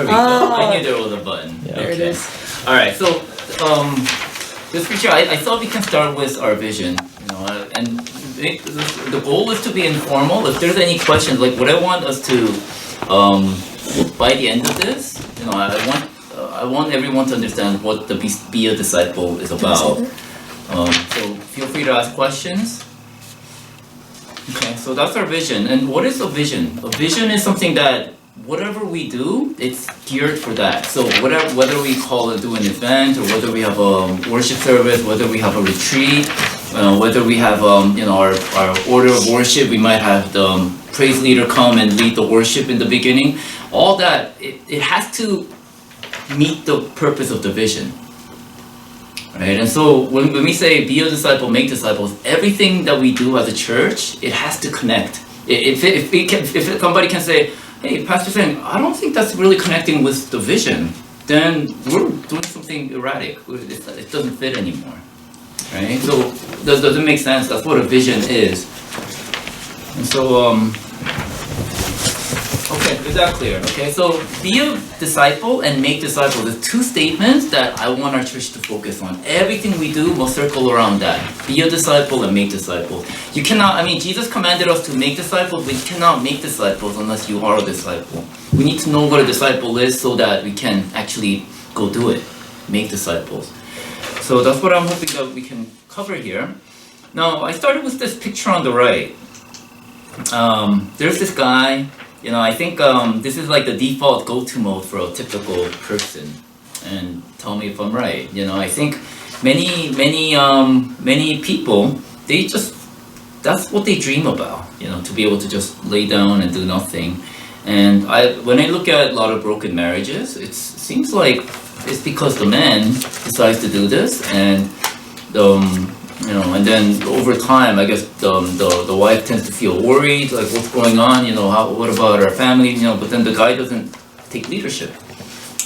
There we go. I knew there was a button. Yeah. There it is. All right. So this picture, I thought we can start with our vision. And the goal is to be informal. If there's any questions, like what I want us to, by the end of this, I want everyone to understand what the Be a Disciple is about. So feel free to ask questions. Okay, so that's our vision. And what is a vision? A vision is something that whatever we do, it's geared for that. So whether we call it do an event, or whether we have a worship service, whether we have a retreat, whether we have our order of worship, we might have the praise leader come and lead the worship in the beginning. All that, it has to meet the purpose of the vision. Right? And so when we say be a disciple, make disciples, everything that we do as a church, it has to connect. If somebody can say, hey, Pastor saying, I don't think that's really connecting with the vision, then we're doing something erratic. It doesn't fit anymore. Right? So does it make sense? That's what a vision is. And so, okay, is that clear? Okay, so be a disciple and make disciples. There's two statements that I want our church to focus on. Everything we do will circle around that. Be a disciple and make disciples. You cannot, Jesus commanded us to make disciples, but you cannot make disciples unless you are a disciple. We need to know what a disciple is so that we can actually go do it. Make disciples. So that's what I'm hoping that we can cover here. Now, I started with this picture on the right. There's this guy. I think this is like the default go-to mode for a typical person. And tell me if I'm right. I think many people, that's what they dream about. To be able to just lay down and do nothing. And when I look at a lot of broken marriages, it seems like it's because the man decides to do this, and and then over time, I guess the wife tends to feel worried, like what's going on, what about our family, but then the guy doesn't take leadership,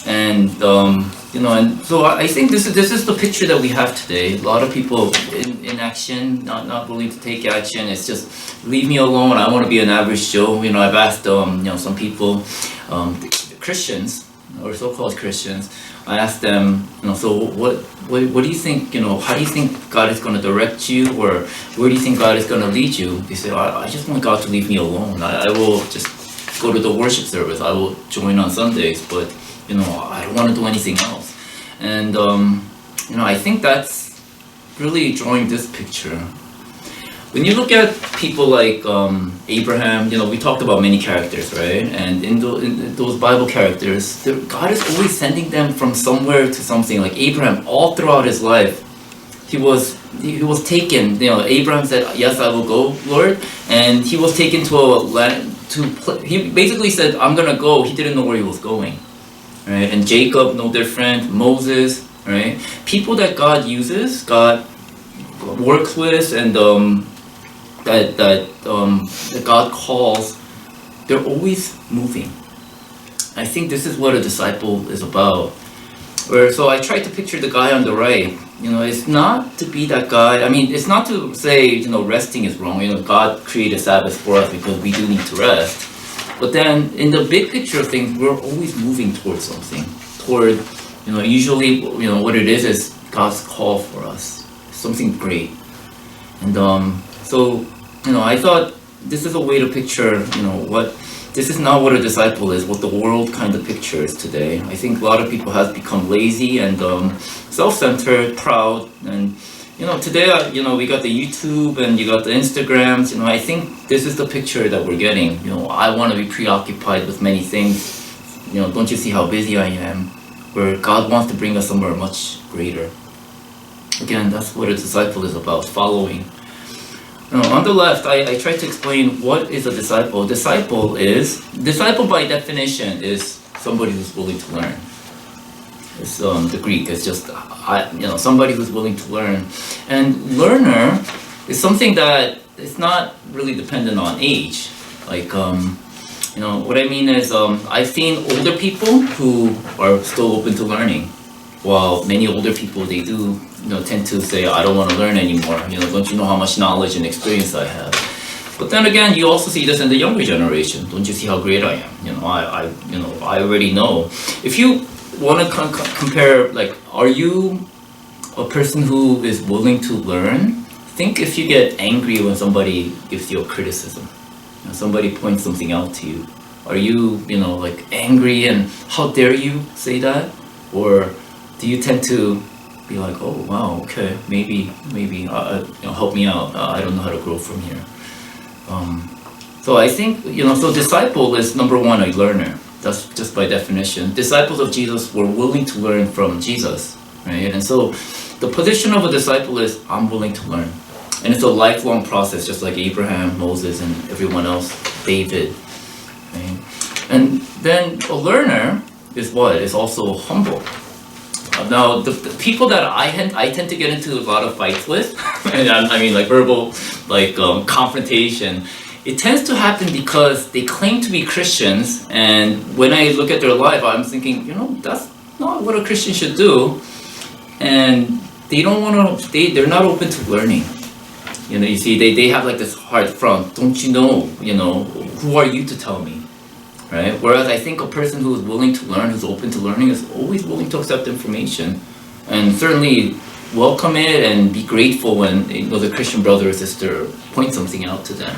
and and so I think this is the picture that we have today. A lot of people in action, not willing to take action. It's just leave me alone. I want to be an average Joe. I've asked some people, Christians or so-called Christians. I asked them, so what do you think, how do you think God is going to direct you, or where do you think God is going to lead you? They say, I just want God to leave me alone. I will just go to the worship service. I will join on Sundays, but, I don't want to do anything else. And, I think that's really drawing this picture. When you look at people like Abraham, we talked about many characters, right? And in those Bible characters, God is always sending them from somewhere to something. Like Abraham, all throughout his life, he was taken. Abraham said, "Yes, I will go, Lord," and he was taken to a land he basically said, "I'm gonna go." He didn't know where he was going, right? And Jacob, no different. Moses, right? People that God uses, God works with, and that God calls, they're always moving. I think this is what a disciple is about. So I tried to picture the guy on the right. It's not to be that guy. It's not to say, resting is wrong. God created Sabbath for us because we do need to rest. But then in the big picture of things, we're always moving towards something. Usually, what it is God's call for us. Something great. And so, I thought this is a way to picture, this is not what a disciple is, what the world kind of pictures today. I think a lot of people have become lazy and self-centered, proud, and today, we got the YouTube and you got the Instagrams. I think this is the picture that we're getting. I want to be preoccupied with many things. Don't you see how busy I am? Where God wants to bring us somewhere much greater. Again, that's what a disciple is about, following. On the left, I tried to explain what is a disciple. Disciple by definition is somebody who's willing to learn. It's the Greek. It's just somebody who's willing to learn. And learner is something that is not really dependent on age. Like what I mean is I've seen older people who are still open to learning, while many older people, they do tend to say, I don't want to learn anymore. Don't you know how much knowledge and experience I have? But then again, you also see this in the younger generation. Don't you see how great I am? I already know. If you want to compare, like, are you a person who is willing to learn? Think if you get angry when somebody gives you a criticism, somebody points something out to you. Are you, like angry and how dare you say that? Or do you tend to be like, oh wow, okay, maybe, help me out. I don't know how to grow from here. So I think, so disciple is number one, a learner. That's just by definition. Disciples of Jesus were willing to learn from Jesus, right? And so the position of a disciple is, I'm willing to learn. And it's a lifelong process, just like Abraham, Moses, and everyone else, David, right? And then a learner is what? Is also humble. Now, the people that I tend to get into a lot of fights with, and I mean like verbal, like confrontation, it tends to happen because they claim to be Christians, and when I look at their life, I'm thinking, that's not what a Christian should do, and they don't want to, they're not open to learning. You see, they have like this hard front. Don't you know, who are you to tell me? Right? Whereas I think a person who is willing to learn, who's open to learning, is always willing to accept information and certainly welcome it and be grateful when the Christian brother or sister points something out to them.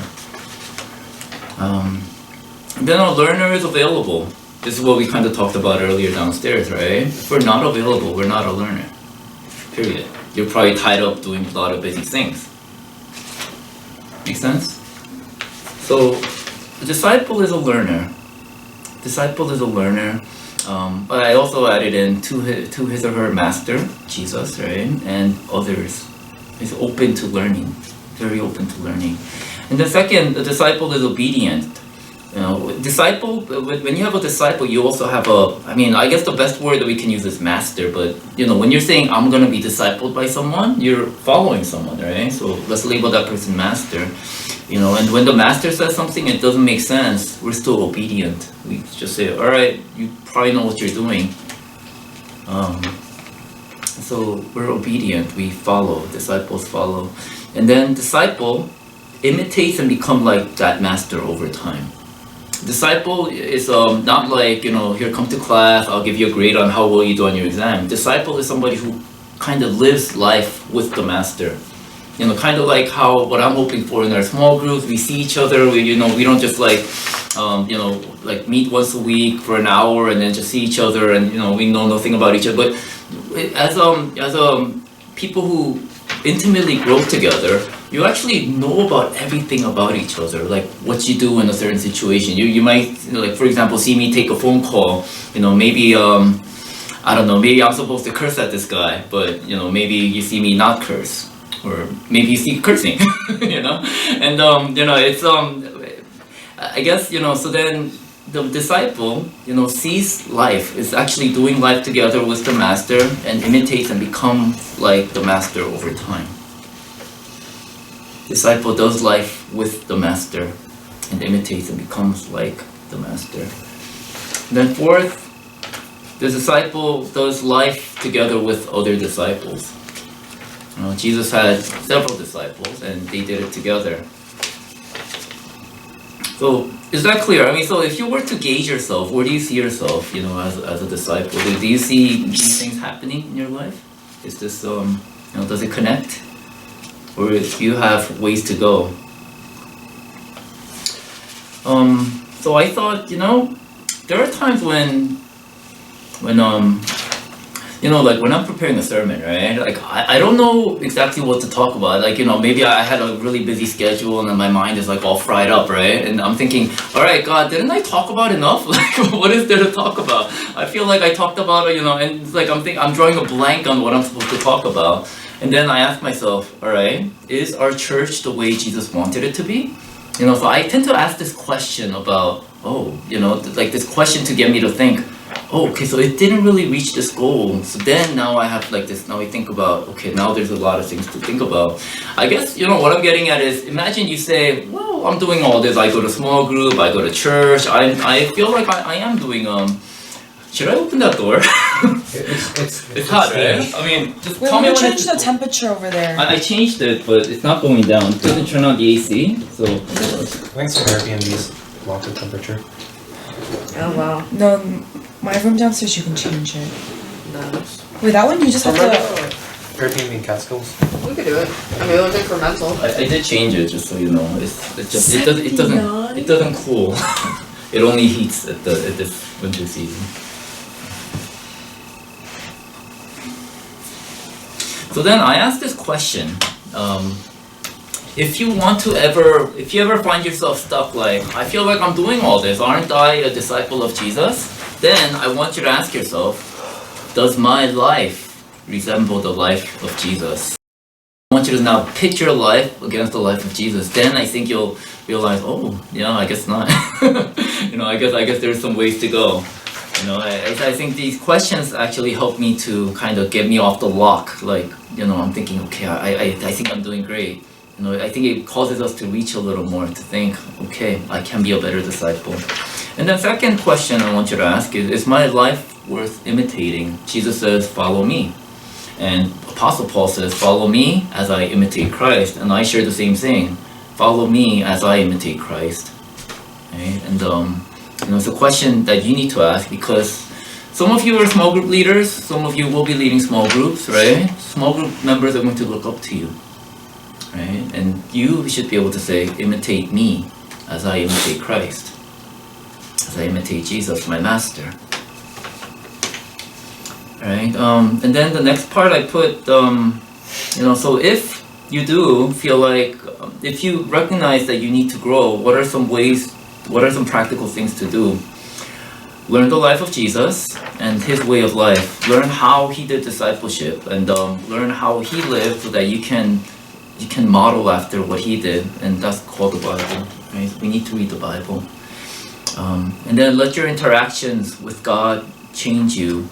And then a learner is available. This is what we kind of talked about earlier downstairs, right? If we're not available, we're not a learner. Period. You're probably tied up doing a lot of busy things. Make sense? So, a disciple is a learner. Disciple is a learner, but I also added in to his or her master, Jesus, right, and others. Is open to learning, very open to learning. And the second, the disciple is obedient. Disciple. When you have a disciple, you also have I guess the best word that we can use is master. But when you're saying I'm gonna be discipled by someone, you're following someone, right? So let's label that person master. And when the master says something, it doesn't make sense, we're still obedient. We just say, all right, you probably know what you're doing. So we're obedient, we follow, disciples follow. And then disciple imitates and become like that master over time. Disciple is not like, here, come to class, I'll give you a grade on how well you do on your exam. Disciple is somebody who kind of lives life with the master. Kind of like what I'm hoping for in our small groups. We see each other. We don't just like meet once a week for an hour and then just see each other and we know nothing about each other. But as people who intimately grow together, you actually know about everything about each other, like what you do in a certain situation. You might like, for example, see me take a phone call. Maybe I don't know. Maybe I'm supposed to curse at this guy, but maybe you see me not curse. Or maybe you see cursing, and it's I guess so then the disciple sees life, is actually doing life together with the master and imitates and becomes like the master over time. Disciple does life with the master and imitates and becomes like the master. And then fourth, the disciple does life together with other disciples. Jesus had several disciples and they did it together. So is that clear? So if you were to gauge yourself, where do you see yourself, as a disciple? Do you see these things happening in your life? Is this, does it connect? Or if you have ways to go? So I thought, there are times when like when I'm preparing a sermon, right? Like I don't know exactly what to talk about. Like, maybe I had a really busy schedule and then my mind is like all fried up, right? And I'm thinking, all right, God, didn't I talk about enough? Like, what is there to talk about? I feel like I talked about it, and it's like I'm drawing a blank on what I'm supposed to talk about. And then I ask myself, all right, is our church the way Jesus wanted it to be? So I tend to ask this question about, like this question to get me to think, okay, so it didn't really reach this goal. So then now I have like this, now we think about, okay, now there's a lot of things to think about. I guess, what I'm getting at is, imagine you say, well, I'm doing all this. I go to small group, I go to church. I feel like I am doing, should I open that door? It's hot, right? I mean, just Wait, tell me you when change it's... the temperature over there. I changed it, but it's not going down. It doesn't turn on the AC, so... I think some Airbnbs lock the temperature. Oh wow. No, my room downstairs you can change it. Nice. Wait, that one you just have to. Airbnb in Catskills. We could do it. I mean, it was incremental. I did change it, just so you know. It's just it doesn't cool. It only heats at this winter season. So then I asked this question: if you ever find yourself stuck, like I feel like I'm doing all this, aren't I a disciple of Jesus? Then I want you to ask yourself, does my life resemble the life of Jesus? I want you to now pit your life against the life of Jesus. Then I think you'll realize, oh, yeah, I guess not. I guess there's some ways to go. I think these questions actually help me to kind of get me off the lock. Like, I'm thinking, okay, I think I'm doing great. I think it causes us to reach a little more, to think, okay, I can be a better disciple. And the second question I want you to ask is my life worth imitating? Jesus says, follow me. And Apostle Paul says, follow me as I imitate Christ. And I share the same thing. Follow me as I imitate Christ. Right? And it's a question that you need to ask, because some of you are small group leaders, some of you will be leading small groups, right? Small group members are going to look up to you, right? And you should be able to say, imitate me as I imitate Christ, as I imitate Jesus, my master. Right? And then the next part I put, so if you do feel like, if you recognize that you need to grow, what are some practical things to do? Learn the life of Jesus and his way of life. Learn how he did discipleship, and learn how he lived, so that you can model after what he did, and that's called the Bible. Right? We need to read the Bible. And then let your interactions with God change you.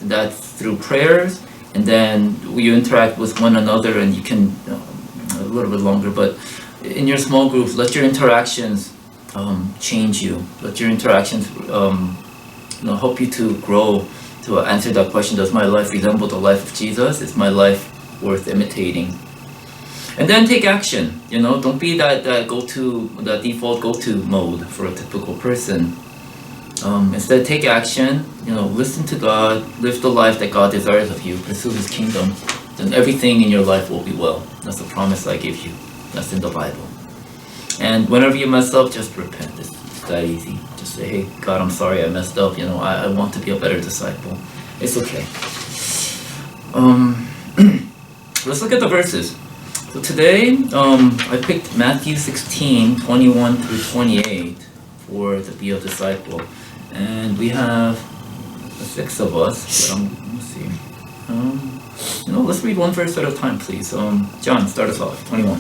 That's through prayers, and then you interact with one another, and you can a little bit longer, but in your small groups, let your interactions change you. Let your interactions help you to grow, to answer that question, does my life resemble the life of Jesus? Is my life worth imitating? And then take action. Don't be that default go-to mode for a typical person. Instead, take action, listen to God, live the life that God desires of you, pursue his kingdom, then everything in your life will be well. That's the promise I give you. That's in the Bible. And whenever you mess up, just repent. It's that easy. Just say, hey, God, I'm sorry I messed up. I want to be a better disciple. It's okay. Let's look at the verses. So today, I picked Matthew 16, 21 through 28 for to be a disciple. And we have 6 of us, but let's see. Let's read one verse at a time, please. John, start us off, 21.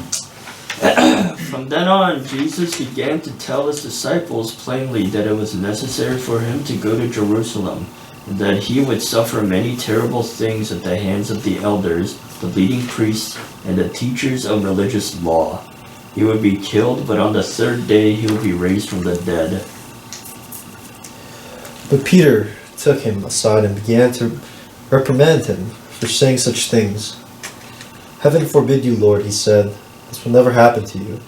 From then on, Jesus began to tell his disciples plainly that it was necessary for him to go to Jerusalem, and that he would suffer many terrible things at the hands of the elders, the leading priests, and the teachers of religious law. He would be killed, but on the 3rd day he would be raised from the dead. But Peter took him aside and began to reprimand him for saying such things. Heaven forbid you, Lord, he said. This will never happen to you.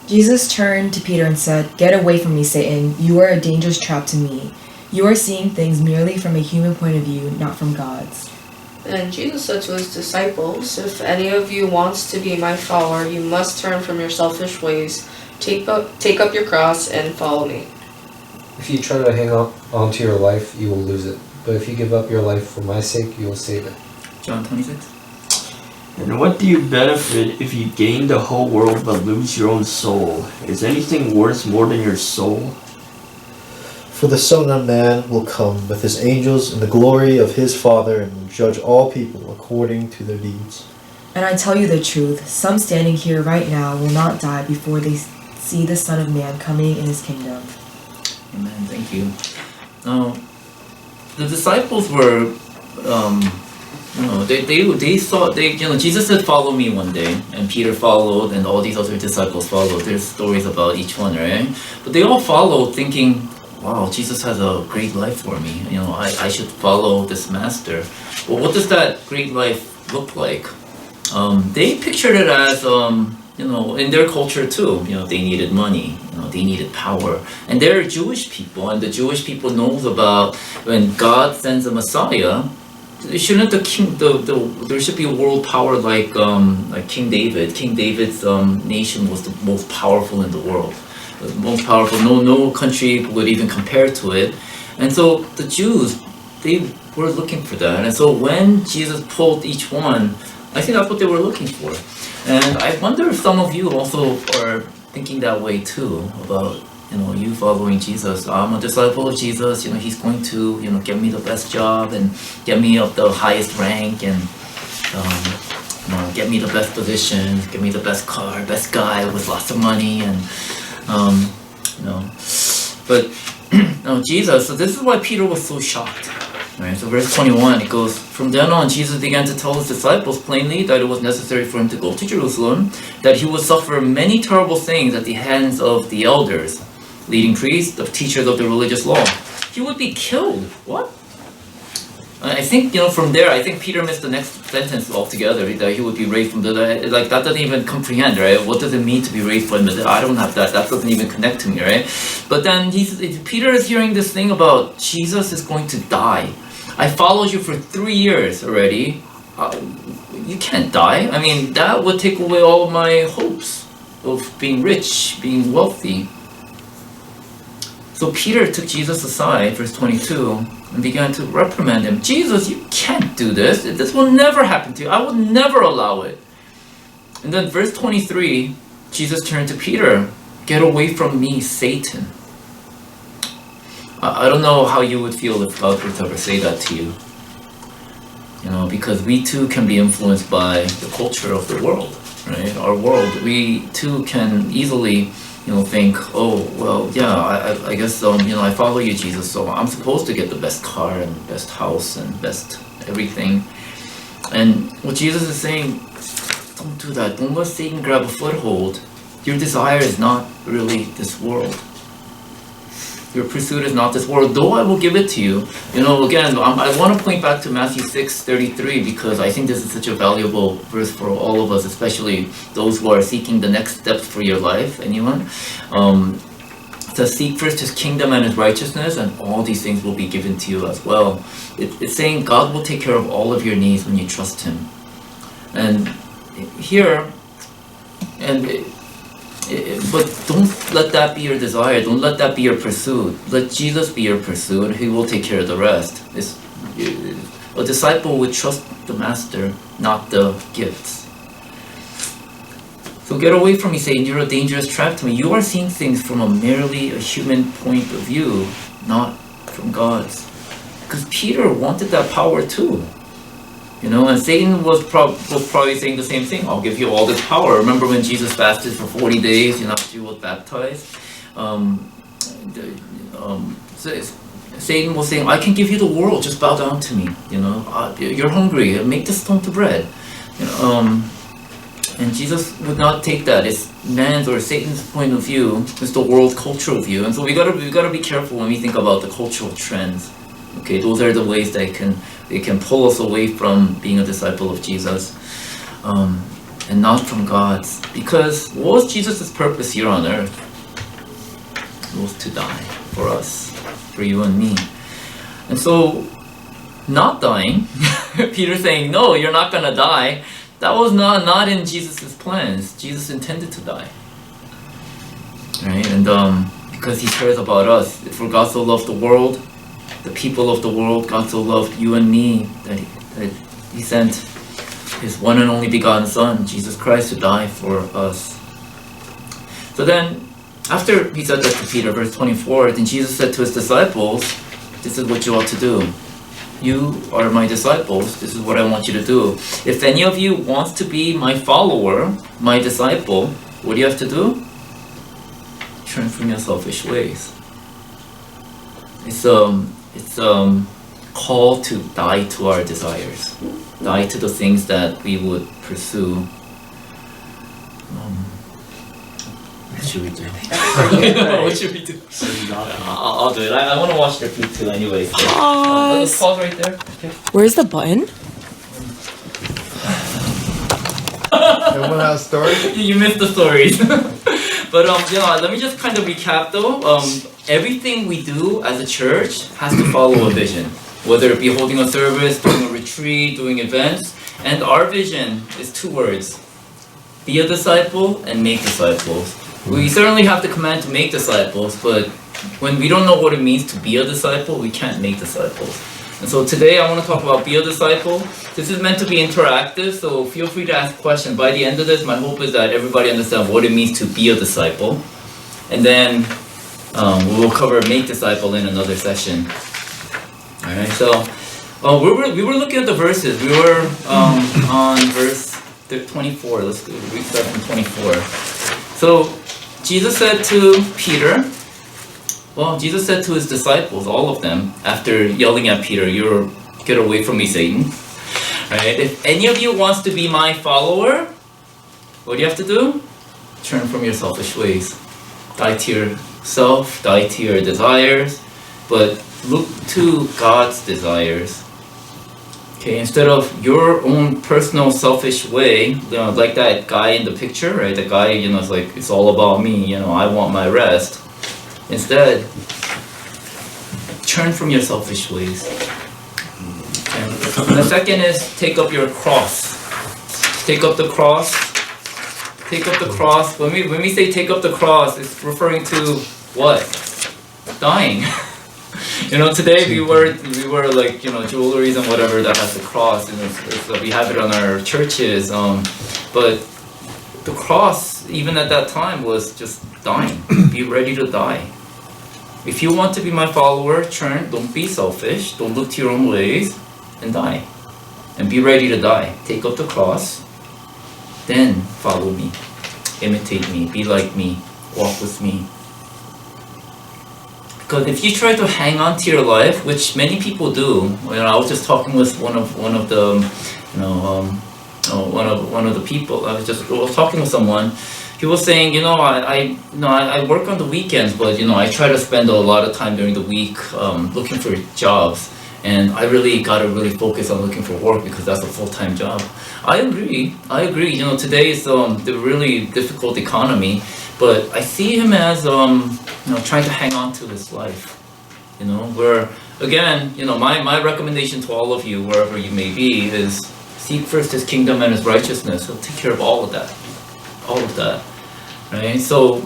Jesus turned to Peter and said, "Get away from me, Satan. You are a dangerous trap to me. You are seeing things merely from a human point of view, not from God's." And Jesus said to his disciples, "If any of you wants to be my follower, you must turn from your selfish ways, take up your cross, and follow me." If you try to hang on to your life, you will lose it. But if you give up your life for my sake, you will save it. John 26. And what do you benefit if you gain the whole world but lose your own soul? Is anything worth more than your soul? For the Son of Man will come with his angels in the glory of his Father, and will judge all people according to their deeds. And I tell you the truth, some standing here right now will not die before they see the Son of Man coming in his kingdom. Amen. Thank you. Now, the disciples were, they saw, Jesus said, "Follow me" one day, and Peter followed, and all these other disciples followed. There's stories about each one, right? But they all followed thinking, wow, Jesus has a great life for me. I should follow this master. Well, what does that great life look like? They pictured it as, in their culture too, they needed money, they needed power. And they're Jewish people, and the Jewish people knows about when God sends a Messiah, there should be a world power like King David. King David's nation was the most powerful in the world. The most powerful, no country would even compare to it. And so the Jews, they were looking for that. And so when Jesus pulled each one, I think that's what they were looking for. And I wonder if some of you also are thinking that way too, about you following Jesus. I'm a disciple of Jesus, he's going to get me the best job and get me up the highest rank and get me the best position, get me the best car, best guy with lots of money and but Jesus, so this is why Peter was so shocked. Right, so verse 21, it goes, from then on, Jesus began to tell his disciples plainly that it was necessary for him to go to Jerusalem, that he would suffer many terrible things at the hands of the elders, leading priests, the teachers of the religious law. He would be killed. What? I think, from there, I think Peter missed the next sentence altogether, that he would be raised from the dead. Like, that doesn't even comprehend, right? What does it mean to be raised from the dead? I don't have that. That doesn't even connect to me, right? But then Peter is hearing this thing about Jesus is going to die. I followed you for 3 years already. You can't die. I mean, that would take away all my hopes of being rich, being wealthy. So Peter took Jesus aside, verse 22, and began to reprimand him. Jesus, you can't do this. This will never happen to you. I will never allow it. And then verse 23, Jesus turned to Peter. Get away from me, Satan. I don't know how you would feel if God were to ever say that to you. Because we too can be influenced by the culture of the world, right? Our world. We too can easily think, oh, well, yeah, I guess, I follow you, Jesus, so I'm supposed to get the best car and best house and best everything. And what Jesus is saying, don't do that. Don't let Satan grab a foothold. Your desire is not really this world. Your pursuit is not this world, though I will give it to you. Again, I want to point back to Matthew 6:33 because I think this is such a valuable verse for all of us, especially those who are seeking the next steps for your life. Anyone? It says, seek first his kingdom and his righteousness, and all these things will be given to you as well. It's saying God will take care of all of your needs when you trust him. And here, but don't let that be your desire. Don't let that be your pursuit. Let Jesus be your pursuit. He will take care of the rest. A disciple would trust the master, not the gifts. So get away from me, Satan. You're a dangerous trap to me. You are seeing things from merely a human point of view, not from God's. Because Peter wanted that power too. And Satan was probably saying the same thing. I'll give you all this power. Remember when Jesus fasted for 40 days, after he was baptized? Satan was saying, I can give you the world, just bow down to me. You're hungry, make the stone to bread. And Jesus would not take that. It's man's or Satan's point of view. It's the world's cultural view. And so we gotta be careful when we think about the cultural trends. Okay, those are the ways they can pull us away from being a disciple of Jesus, and not from God's. Because what was Jesus' purpose here on earth? It was to die for us, for you and me. And so, not dying, Peter saying, no, you're not gonna die, that was not in Jesus' plans. Jesus intended to die. Right? And because he cares about us. For God so loved the world, the people of the world, God so loved you and me that he sent his one and only begotten Son, Jesus Christ, to die for us. So then, after he said that to Peter, verse 24, then Jesus said to his disciples, this is what you ought to do. You are my disciples, this is what I want you to do. If any of you wants to be my follower, my disciple, what do you have to do? Turn from your selfish ways. It's call to die to our desires, die to the things that we would pursue. should we do? What should we do? Nothing. I'll do it. I want to watch their food too anyway. So, let's Pause. pause right there. Okay. Where's the button? Everyone has a story? You missed the stories. But let me just kind of recap though. Everything we do as a church has to follow a vision. Whether it be holding a service, doing a retreat, doing events. And our vision is 2 words. Be a disciple and make disciples. We certainly have the command to make disciples, but when we don't know what it means to be a disciple, we can't make disciples. And so today I want to talk about be a disciple. This is meant to be interactive, so feel free to ask questions. By the end of this, my hope is that everybody understands what it means to be a disciple. And then we will cover make disciple in another session. Alright, so we were looking at the verses. We were on verse 24. Let's restart from 24. So Jesus said to Peter, Jesus said to his disciples, all of them, after yelling at Peter, get away from me, Satan. Right? If any of you wants to be my follower, what do you have to do? Turn from your selfish ways. Die to yourself, die to your desires, but look to God's desires. Okay, instead of your own personal selfish way, like that guy in the picture, right? The guy, it's like, it's all about me, I want my rest. Instead, turn from your selfish ways. Okay. And the second is take up your cross. Take up the cross. Take up the cross. When we say take up the cross, it's referring to what? Dying. Today we wear like jewelries and whatever that has the cross, we have it on our churches. But the cross, even at that time, was just dying. Be ready to die. If you want to be my follower, don't be selfish, don't look to your own ways, and die. And be ready to die. Take up the cross, then follow me. Imitate me, be like me, walk with me. Because if you try to hang on to your life, which many people do, I was just talking with one of the people. I was talking with someone. He was saying, I work on the weekends, but I try to spend a lot of time during the week looking for jobs, and I really gotta focus on looking for work because that's a full-time job. I agree. Today is the really difficult economy, but I see him as trying to hang on to his life. Where again, my recommendation to all of you, wherever you may be, is seek first his kingdom and his righteousness. He'll take care of all of that. Right? So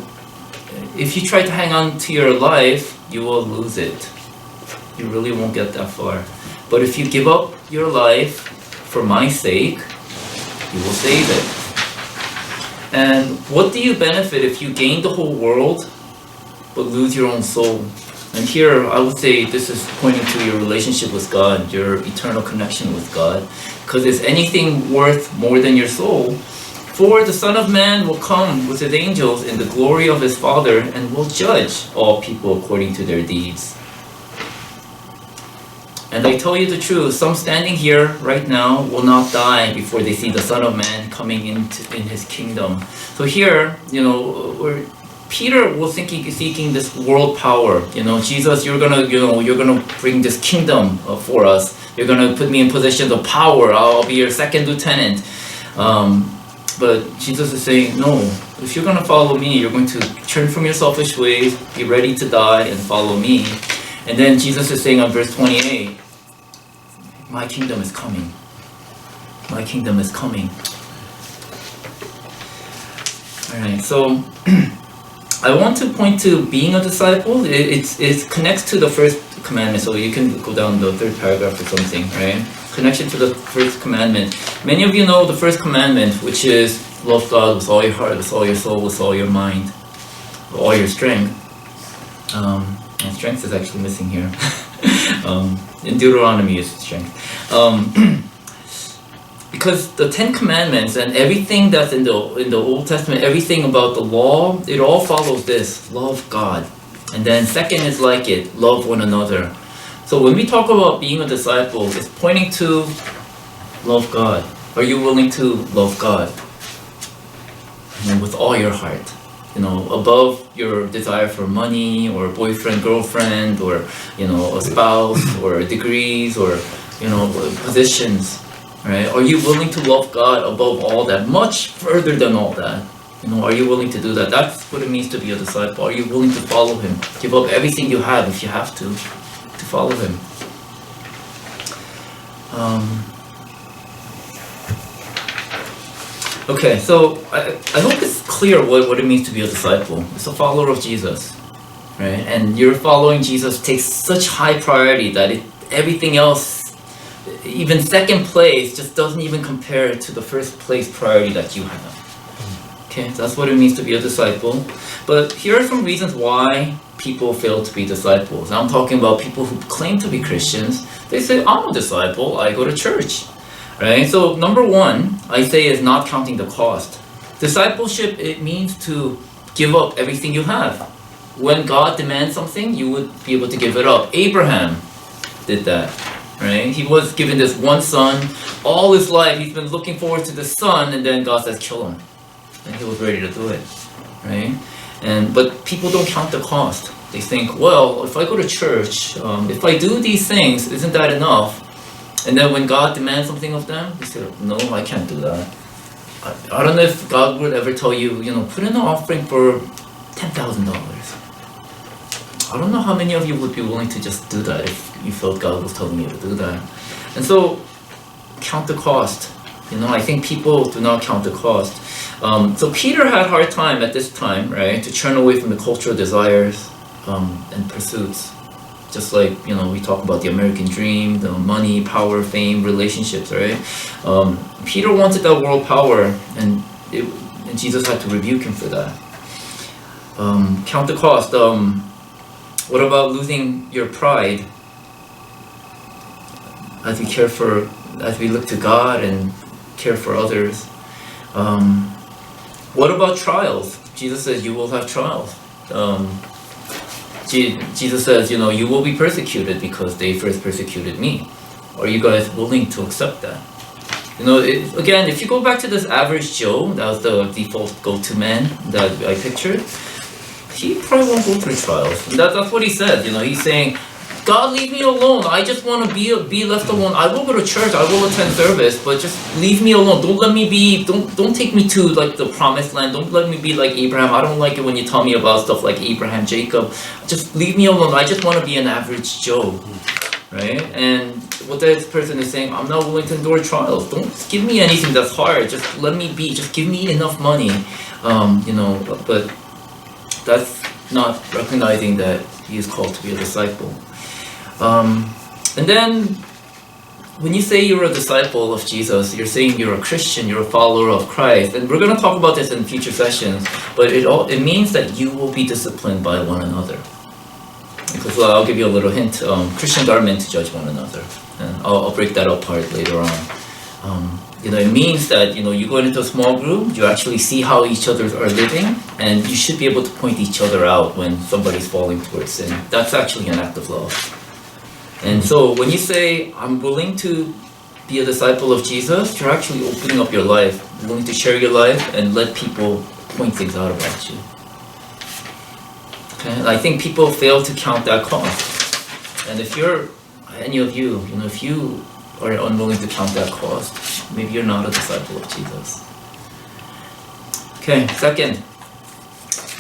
if you try to hang on to your life, you will lose it. You really won't get that far. But if you give up your life for my sake, you will save it. And what do you benefit if you gain the whole world but lose your own soul? And here I would say this is pointing to your relationship with God, your eternal connection with God. Because is anything worth more than your soul? For the Son of Man will come with his angels in the glory of his Father and will judge all people according to their deeds. And I tell you the truth, some standing here right now will not die before they see the Son of Man coming in his kingdom. So here, where Peter was seeking this world power. Jesus, you're gonna bring this kingdom for us. You're gonna put me in positions of power. I'll be your second lieutenant. But Jesus is saying, no. If you're gonna follow me, you're going to turn from your selfish ways, be ready to die, and follow me. And then Jesus is saying on verse 28, my kingdom is coming. My kingdom is coming. Alright, so I want to point to being a disciple. It connects to the first commandment, so you can go down the third paragraph or something, right? Connection to the first commandment. Many of you know the first commandment, which is love God with all your heart, with all your soul, with all your mind, with all your strength. And strength is actually missing here. In Deuteronomy is strength. Because the Ten Commandments and everything that's in the Old Testament, everything about the law, it all follows this: love God. And then second is like it, love one another. So when we talk about being a disciple, it's pointing to love God. Are you willing to love God? With all your heart. above your desire for money or boyfriend, girlfriend, or a spouse or degrees or positions, right? Are you willing to love God above all that, much further than all that? Are you willing to do that? That's what it means to be a disciple. Are you willing to follow Him? Give up everything you have if you have to follow Him. Okay, so I hope it's clear what it means to be a disciple. It's a follower of Jesus, right? And your following Jesus takes such high priority that everything else, even second place, just doesn't even compare to the first place priority that you have. Okay, that's what it means to be a disciple. But here are some reasons why people fail to be disciples. I'm talking about people who claim to be Christians. They say, I'm a disciple, I go to church. Right? So number one, I say, is not counting the cost. Discipleship, it means to give up everything you have. When God demands something, you would be able to give it up. Abraham did that. Right? He was given this one son. All his life, he's been looking forward to the son, and then God says, kill him. And he was ready to do it. Right? But people don't count the cost. They think, well, if I go to church, if I do these things, isn't that enough? And then when God demands something of them, they say, no, I can't do that. I don't know if God would ever tell you, put in an offering for $10,000. I don't know how many of you would be willing to just do that if you felt God was telling you to do that. And so, count the cost. I think people do not count the cost. So Peter had a hard time at this time, right, to turn away from the cultural desires and pursuits. Just like, we talk about the American dream, the money, power, fame, relationships, right? Peter wanted that world power, and Jesus had to rebuke him for that. Count the cost. What about losing your pride as we look to God and care for others? What about trials? Jesus says you will have trials. Jesus says, you will be persecuted because they first persecuted me. Are you guys willing to accept that? Again, if you go back to this average Joe, that was the default go-to man that I pictured, he probably won't go through trials. That's what he says. He's saying, God, leave me alone. I just want to be left alone. I will go to church. I will attend service, but just leave me alone. Don't let me be. Don't take me to like the promised land. Don't let me be like Abraham. I don't like it when you tell me about stuff like Abraham, Jacob. Just leave me alone. I just want to be an average Joe, right? And what this person is saying, I'm not willing to endure trials. Don't give me anything that's hard. Just let me be. Just give me enough money, But that's not recognizing that he is called to be a disciple. And then when you say you're a disciple of Jesus, you're saying you're a Christian, you're a follower of Christ. And we're going to talk about this in future sessions, but it means that you will be disciplined by one another. Because I'll give you a little hint. Christians are meant to judge one another. And I'll break that apart later on. It means that, you go into a small group, you actually see how each other are living, and you should be able to point each other out when somebody's falling towards sin. That's actually an act of love. And so when you say, I'm willing to be a disciple of Jesus, you're actually opening up your life, willing to share your life and let people point things out about you. Okay? And I think people fail to count that cost. And if you're, any of you, if you are unwilling to count that cost, maybe you're not a disciple of Jesus. Okay, second,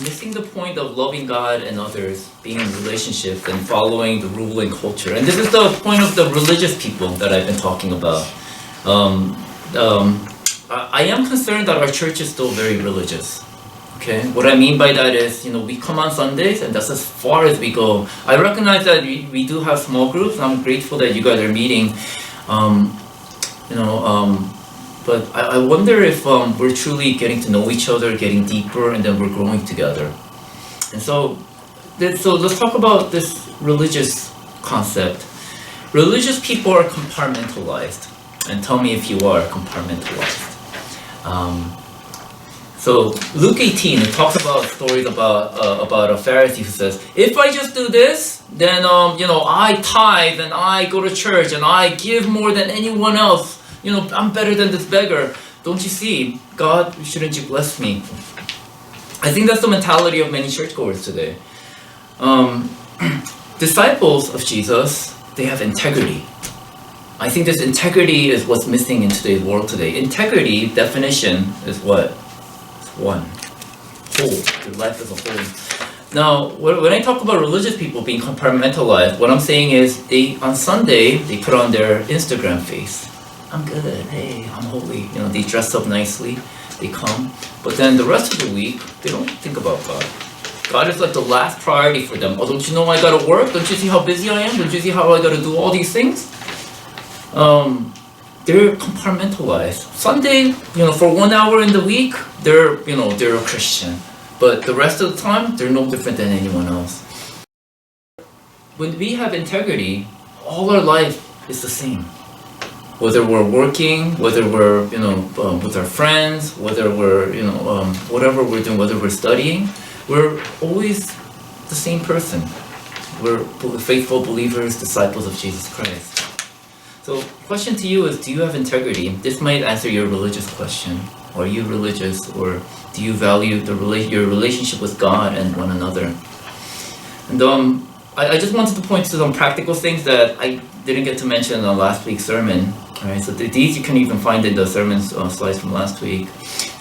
missing the point of loving God and others, being in relationship and following the ruling culture. And this is the point of the religious people that I've been talking about. I am concerned that our church is still very religious. Okay, what I mean by that is, we come on Sundays and that's as far as we go. I recognize that we do have small groups, and I'm grateful that you guys are meeting. But I wonder if we're truly getting to know each other, getting deeper, and then we're growing together. And so let's talk about this religious concept. Religious people are compartmentalized, and tell me if you are compartmentalized. So Luke 18, it talks about stories about a Pharisee who says, if I just do this, then I tithe and I go to church and I give more than anyone else. I'm better than this beggar. Don't you see? God, shouldn't you bless me? I think that's the mentality of many churchgoers today. Disciples of Jesus, they have integrity. I think this integrity is what's missing in today's world today. Integrity, definition, is what? It's one. Whole. Your life as a whole. Now, when I talk about religious people being compartmentalized, what I'm saying is on Sunday, they put on their Instagram face. I'm good, hey, I'm holy. They dress up nicely, they come. But then the rest of the week, they don't think about God. God is like the last priority for them. Oh, don't you know I gotta work? Don't you see how busy I am? Don't you see how I gotta do all these things? They're compartmentalized. Sunday, for 1 hour in the week, they're a Christian. But the rest of the time, they're no different than anyone else. When we have integrity, all our life is the same. Whether we're working, whether we're, with our friends, whether we're, whatever we're doing, whether we're studying, we're always the same person. We're faithful believers, disciples of Jesus Christ. So, question to you is, do you have integrity? This might answer your religious question. Are you religious, or do you value your relationship with God and one another? And I just wanted to point to some practical things that I didn't get to mention on last week's sermon. Alright, so these you can even find in the sermon slides from last week.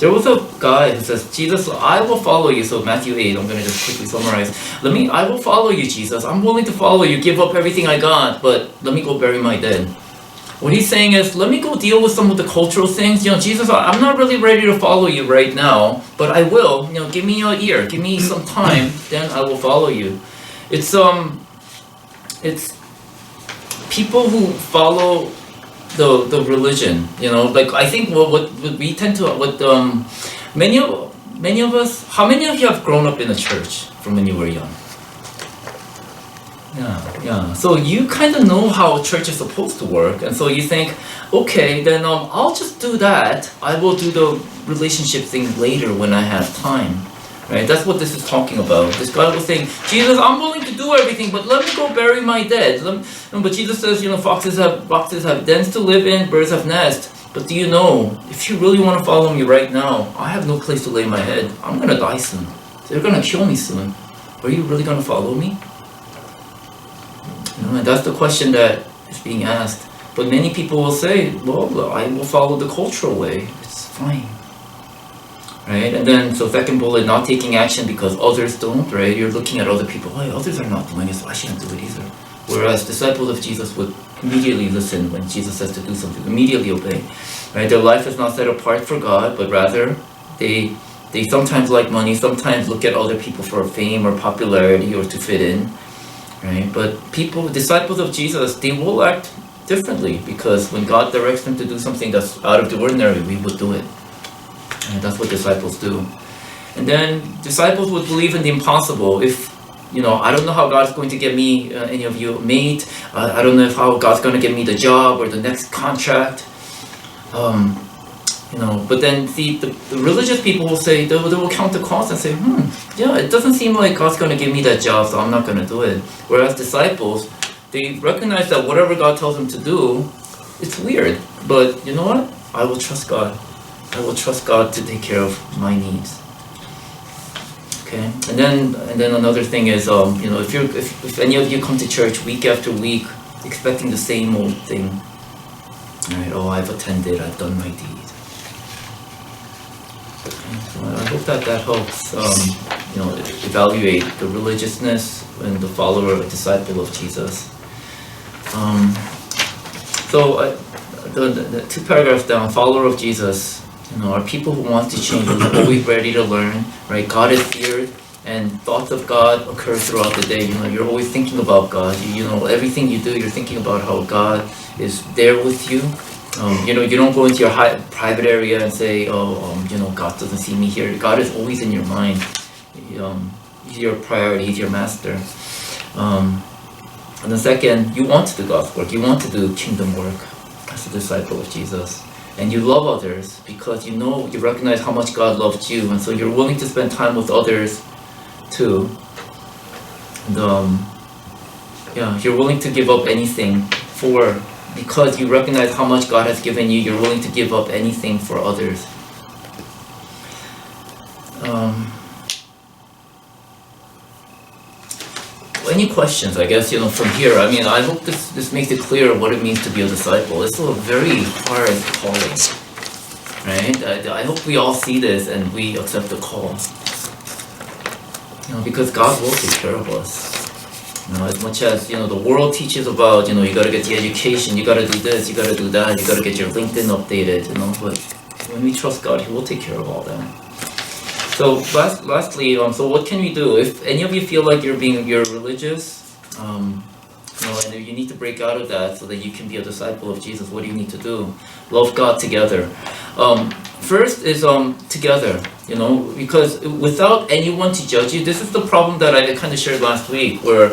There was a guy who says, Jesus, I will follow you. So Matthew 8, I'm going to just quickly summarize. I will follow you, Jesus. I'm willing to follow you, give up everything I got, but let me go bury my dead. What he's saying is, let me go deal with some of the cultural things. Jesus, I'm not really ready to follow you right now, but I will. Give me a year, give me some time, then I will follow you. It's people who follow the religion. I think what we tend to many of us. How many of you have grown up in a church from when you were young? Yeah. So you kind of know how church is supposed to work, and so you think, okay, then I'll just do that. I will do the relationship thing later when I have time, right? That's what this is talking about. This guy was saying, Jesus, I'm willing to do everything, but let me go bury my dead. But Jesus says, foxes have dens to live in, birds have nests. But do you know, if you really want to follow me right now, I have no place to lay my head. I'm gonna die soon. They're gonna kill me soon. Are you really gonna follow me? And that's the question that is being asked. But many people will say, well, I will follow the cultural way. It's fine. Right? And then, so second bullet, not taking action because others don't, right? You're looking at other people, oh, others are not doing it, so I shouldn't do it either. Whereas disciples of Jesus would immediately listen when Jesus says to do something, immediately obey. Right? Their life is not set apart for God, but rather they sometimes like money, sometimes look at other people for fame or popularity or to fit in. Right? But disciples of Jesus, they will act differently because when God directs them to do something that's out of the ordinary, we would do it. And that's what disciples do. And then disciples would believe in the impossible. If, I don't know how God's going to get me, any of you, a mate. I don't know how God's going to get me the job or the next contract. But then the religious people will say, they will count the cost and say, it doesn't seem like God's going to give me that job, so I'm not going to do it. Whereas disciples, they recognize that whatever God tells them to do, it's weird. But you know what? I will trust God. I will trust God to take care of my needs. Okay, and then another thing is, if any of you come to church week after week expecting the same old thing, right? Oh, I've attended, I've done my deed. So I hope that helps, evaluate the religiousness and the follower, a disciple of Jesus. The 2 paragraphs down, follower of Jesus, are people who want to change, who are always ready to learn, right? God is feared, and thoughts of God occur throughout the day. You're always thinking about God. Everything you do, you're thinking about how God is there with you. You don't go into your private area and say, God doesn't see me here. God is always in your mind. He's your priority, He's your master. And the second, you want to do God's work. You want to do kingdom work as a disciple of Jesus. And you love others because you recognize how much God loved you. And so you're willing to spend time with others too. And you're willing to give up anything because you recognize how much God has given you, you're willing to give up anything for others. any questions, I guess, from here? I mean, I hope this makes it clear what it means to be a disciple. It's a very hard calling, right? I hope we all see this and we accept the call. Because God will take care of us. As much as, the world teaches about, you gotta get the education, you gotta do this, you gotta do that, you gotta get your LinkedIn updated, but when we trust God, He will take care of all that. So lastly, so what can we do? If any of you feel like you're religious, and you need to break out of that so that you can be a disciple of Jesus, what do you need to do? Love God together. First is together, because without anyone to judge you, this is the problem that I kind of shared last week, where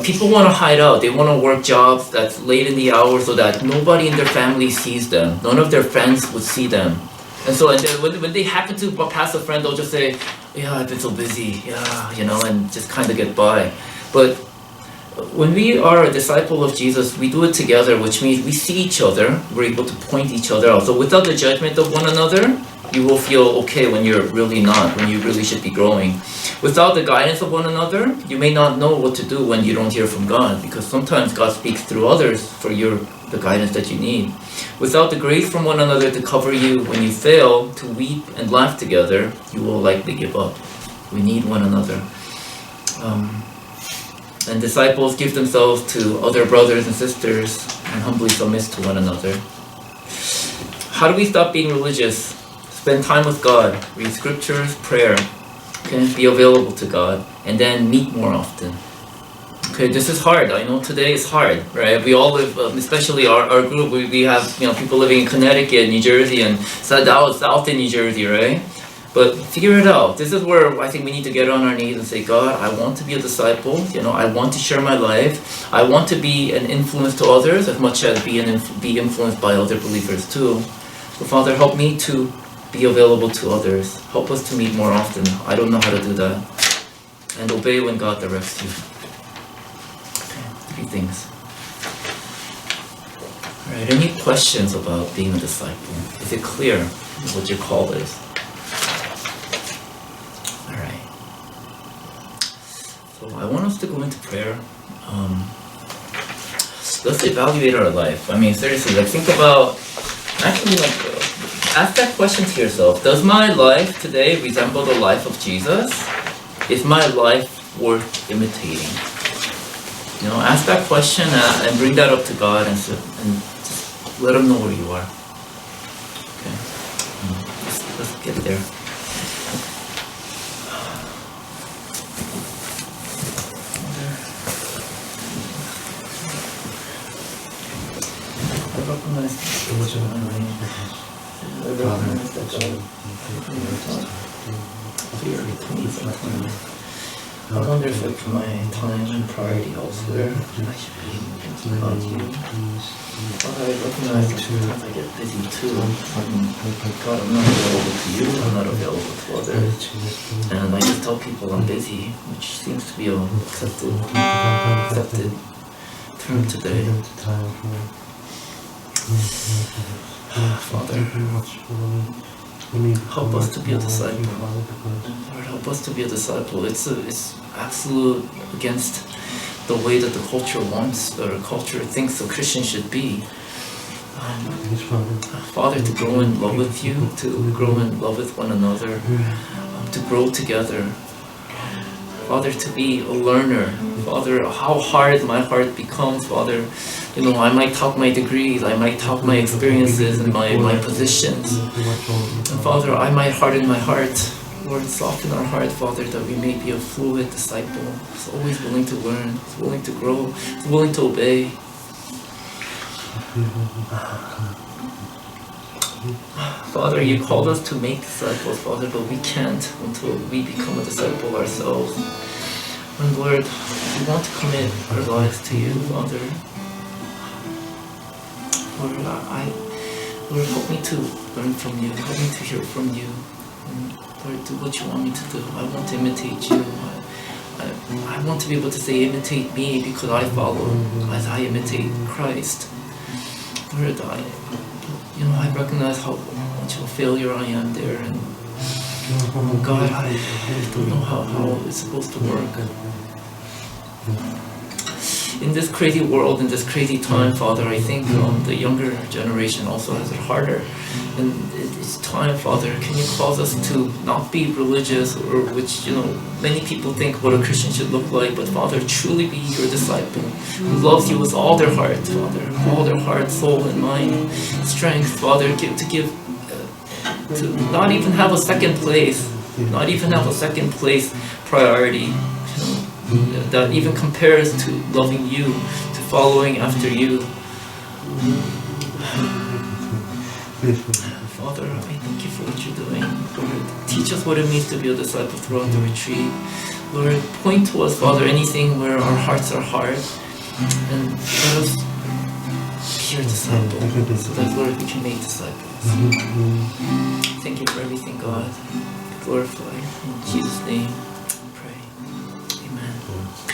people want to hide out. They want to work jobs that's late in the hour so that nobody in their family sees them. None of their friends would see them. And so when they happen to pass a friend, they'll just say, yeah, I've been so busy, and just kind of get by. But when we are a disciple of Jesus, we do it together, which means we see each other, we're able to point each other out. So without the judgment of one another, you will feel okay when you're really not, when you really should be growing. Without the guidance of one another, you may not know what to do when you don't hear from God, because sometimes God speaks through others for the guidance that you need. Without the grace from one another to cover you when you fail, to weep and laugh together, you will likely give up. We need one another. And disciples give themselves to other brothers and sisters and humbly submit to one another. How do we stop being religious? Spend time with God, read scriptures, prayer, be available to God, and then meet more often. Okay, this is hard. I know today is hard, right? We all live, especially our group, we have people living in Connecticut, New Jersey, and south in New Jersey, right? But figure it out. This is where I think we need to get on our knees and say, God, I want to be a disciple. I want to share my life. I want to be an influence to others as much as be influenced by other believers too. So Father, help me to be available to others. Help us to meet more often. I don't know how to do that. And obey when God directs you. Okay, 3 things. Alright, any questions about being a disciple? Is it clear what your call is? Alright. So I want us to go into prayer. Let's evaluate our life. I mean, seriously, think about, ask that question to yourself. Does my life today resemble the life of Jesus? Is my life worth imitating? Ask that question and bring that up to God and just let Him know where you are. Okay, let's get there. I recognize I wonder if my time and priority elsewhere, I should be thinking about you. Father, I recognize that sometimes I get busy too. God, I'm not available to you, I'm not available to others. And I just tell people I'm busy, which seems to be an accepted term today. Father, help us to be a disciple. Lord, help us to be a disciple. It's absolute against the way that the culture wants, or culture thinks a Christian should be. Father, to grow in love with you, to grow in love with one another, to grow together. Father, to be a learner. Father, how hard my heart becomes, Father. I might talk my degrees, I might talk my experiences and my positions. And Father, I might harden my heart. Lord, soften our heart, Father, that we may be a fluid disciple. Who's always willing to learn, who's willing to grow, who's willing to obey. Father, you called us to make disciples, Father, but we can't until we become a disciple ourselves. And Lord, we want to commit our lives to you, Father. Lord, Lord, help me to learn from you. Help me to hear from you. And Lord, do what you want me to do. I want to imitate you. I want to be able to say, imitate me, because I follow as I imitate Christ. Lord, I recognize how much of a failure I am there, and God, I don't know how it's supposed to work. in this crazy world, in this crazy time, Father, I think the younger generation also has it harder. And it's time, Father, can you cause us to not be religious, or which, many people think what a Christian should look like, but Father, truly be your disciple, who loves you with all their heart, Father, all their heart, soul, and mind, strength, Father, to not even have a second place, priority, that even compares to loving you, to following after you. Father, I thank you for what you're doing. Lord, teach us what it means to be a disciple throughout the retreat. Lord, point to us, Father, anything where our hearts are hard, and let us be your disciple, so that, Lord, we can make disciples. Thank you for everything, God. Glorify in Jesus' name.